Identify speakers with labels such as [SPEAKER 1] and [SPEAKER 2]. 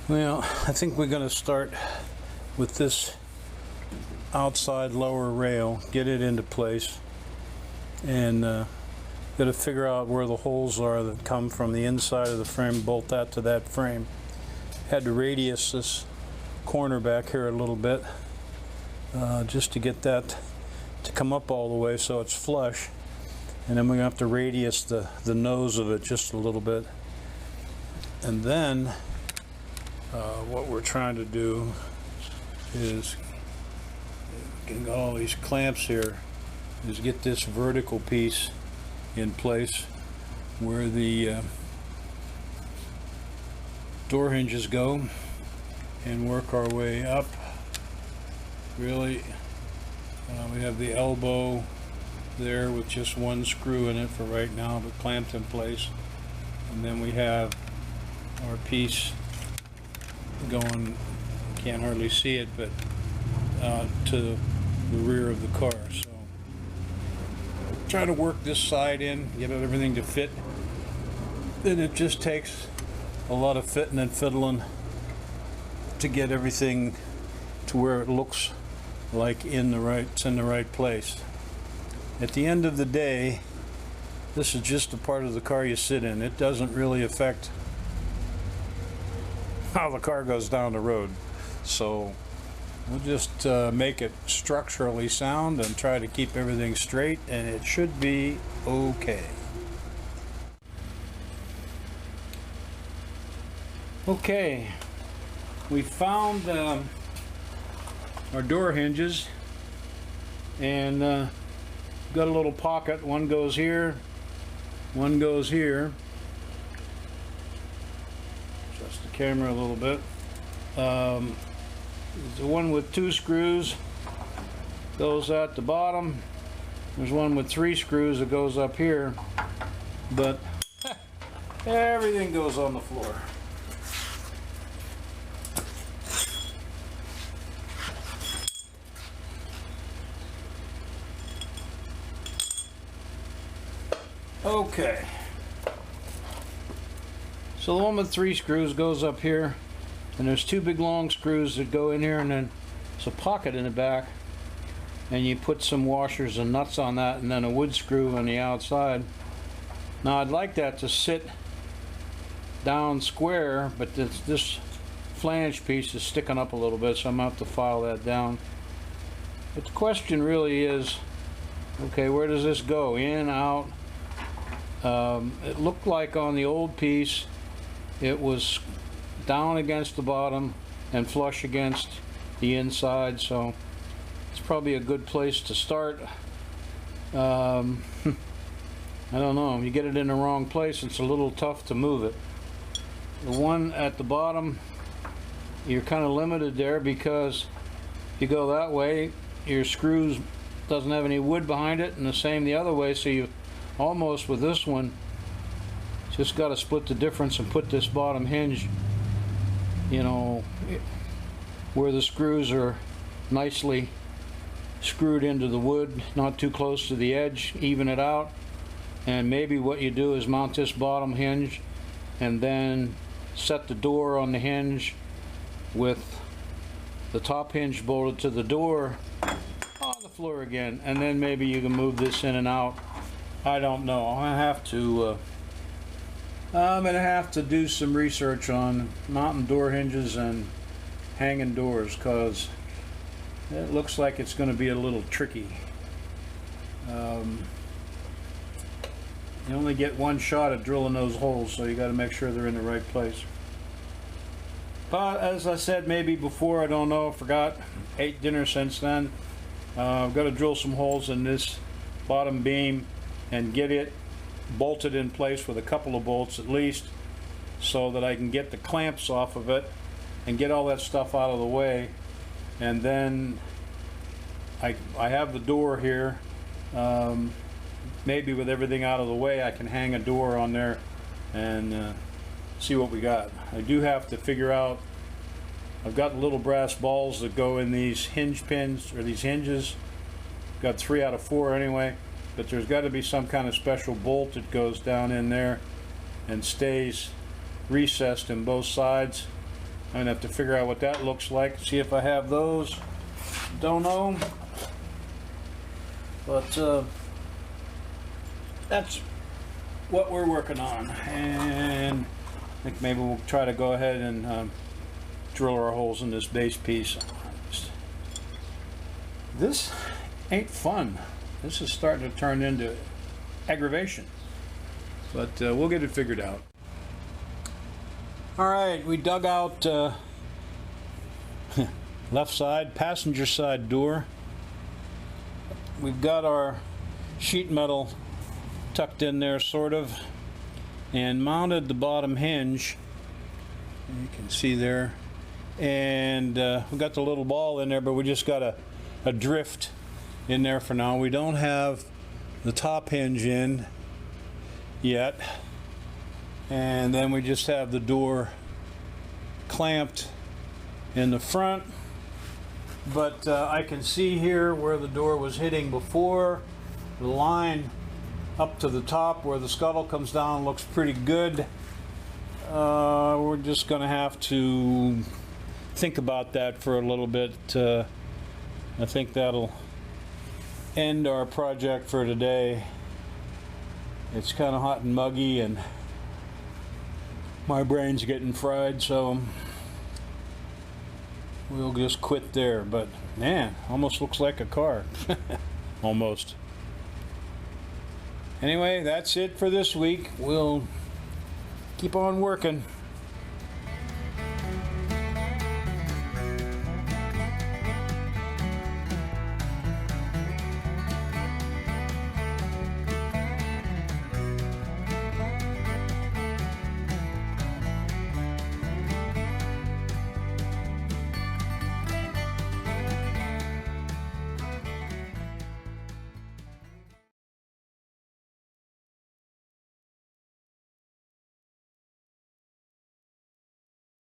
[SPEAKER 1] Well, I think we're going to start with this outside lower rail, get it into place, and got to figure out where the holes are that come from the inside of the frame, bolt that to that frame. Had to radius this corner back here a little bit just to get that to come up all the way so it's flush, and then we're going to have to radius the nose of it just a little bit. And then what we're trying to do is getting all these clamps here is get this vertical piece in place where the door hinges go, and work our way up. Really, we have the elbow there with just one screw in it for right now, but clamped in place, and then we have our piece going, can't hardly see it, but to the rear of the car. So try to work this side in, get everything to fit. Then it just takes a lot of fitting and fiddling to get everything to where it looks like it's in the right place. At the end of the day, this is just a part of the car you sit in. It doesn't really affect how the car goes down the road. So we'll just make it structurally sound and try to keep everything straight, and it should be okay. Okay, we found our door hinges, and got a little pocket. One goes here, one goes here. Adjust the camera a little bit. There's the one with 2 screws, goes at the bottom. There's one with 3 screws that goes up here, but everything goes on the floor. Okay, so the one with 3 screws goes up here, and there's 2 big long screws that go in here, and then there's a pocket in the back, and you put some washers and nuts on that, and then a wood screw on the outside. Now I'd like that to sit down square, but this flange piece is sticking up a little bit, so I'm going to have to file that down. But the question really is, okay, where does this go? In, out? It looked like on the old piece it was down against the bottom and flush against the inside, so it's probably a good place to start. I don't know, you get it in the wrong place, it's a little tough to move it. The one at the bottom, you're kind of limited there, because if you go that way, your screws doesn't have any wood behind it, and the same the other way, so you almost, with this one, just got to split the difference and put this bottom hinge, you know, where the screws are nicely screwed into the wood, not too close to the edge, even it out. And maybe what you do is mount this bottom hinge and then set the door on the hinge with the top hinge bolted to the door on the floor again, and then maybe you can move this in and out. I don't know. I'm gonna have to do some research on mounting door hinges and hanging doors, because it looks like it's going to be a little tricky. You only get one shot at drilling those holes, so you got to make sure they're in the right place. But as I said maybe before, I don't know, forgot, ate dinner since then. I've got to drill some holes in this bottom beam and get it bolted in place with a couple of bolts at least, so that I can get the clamps off of it and get all that stuff out of the way. And then I have the door here. Maybe with everything out of the way, I can hang a door on there and see what we got. I do have to figure out, I've got little brass balls that go in these hinge pins, or these hinges. Got 3 out of 4 anyway, but there's got to be some kind of special bolt that goes down in there and stays recessed in both sides. I'm gonna have to figure out what that looks like, see if I have those. Don't know. But that's what we're working on, and I think maybe we'll try to go ahead and drill our holes in this base piece. This ain't fun. This is starting to turn into aggravation, but we'll get it figured out. All right, we dug out left side, passenger side door. We've got our sheet metal tucked in there, sort of, and mounted the bottom hinge. You can see there, and we got the little ball in there, but we just got a drift in there for now. We don't have the top hinge in yet, and then we just have the door clamped in the front. But I can see here where the door was hitting before. The line up to the top where the scuttle comes down looks pretty good. We're just gonna have to think about that for a little bit. I think that'll end our project for today. It's kind of hot and muggy and my brain's getting fried, so we'll just quit there. But man, almost looks like a car. Almost. Anyway, that's it for this week. We'll keep on working.